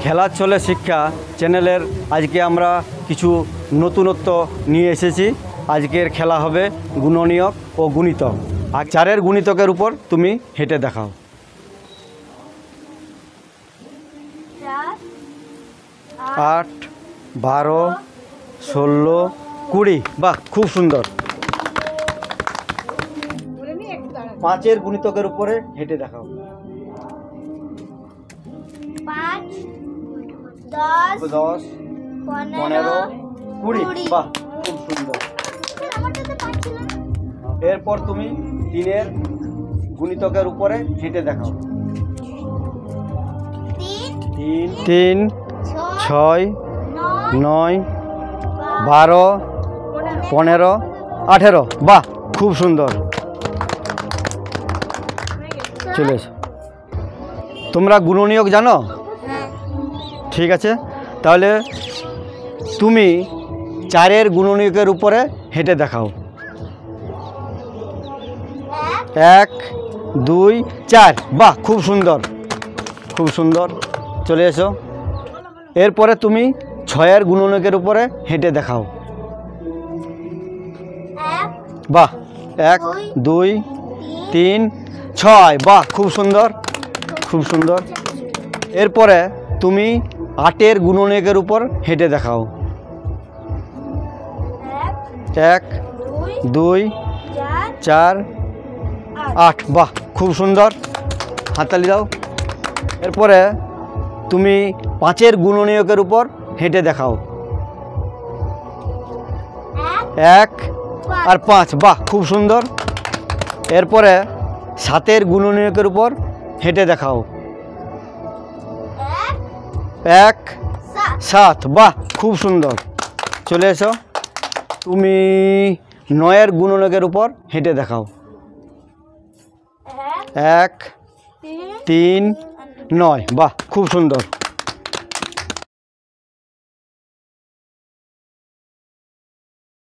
খেলার ছলে শিক্ষা চ্যানেলের আজকে আমরা কিছু নতুনত্ব নিয়ে এসেছি। আজকের খেলা হবে গুণনীয়ক ও গুণিতক। আর 4-এর গুণিতকের উপর তুমি হেঁটে দেখাও। 8, 12, 16, 20। বাহ, খুব সুন্দর। 5-এর গুণিতকের উপরে হেঁটে দেখাও। 5, 10, 15, 20। বাহ, খুব সুন্দর। এরপর তুমি 3-এর গুণিতকের উপরে হেঁটে দেখাও। 3, 6, 9, 12, 15, 18। বাহ, খুব সুন্দর। চলে এসো। তোমরা গুণনীয়ক জানো? ঠিক আছে, তাহলে তুমি 4-এর গুণনীয়কের উপরে হেঁটে দেখাও। 1, 2, 4। বাহ, খুব সুন্দর, খুব সুন্দর। চলে এসো। এরপরে তুমি 6-এর গুণনীয়কের উপরে হেঁটে দেখাও। বাহ, 1, 2, 3, 6। বাহ, খুব সুন্দর, খুব সুন্দর। এরপরে তুমি 8-এর গুণনীয়কের উপর হেঁটে দেখাও। 1, 2, 4, 8। বাহ, খুব সুন্দর। হাততালি দাও। এরপরে তুমি 5-এর গুণনীয়কের উপর হেঁটে দেখাও। 1 আর 5। বাহ, খুব সুন্দর। এরপরে 7-এর গুণনীয়কের উপর হেঁটে দেখাও। 1, 7। বাহ, খুব সুন্দর। চলে এসো। তুমি 9-এর গুণনীয়কের উপর হেঁটে দেখাও। 1, 3, 9। বাহ, খুব সুন্দর।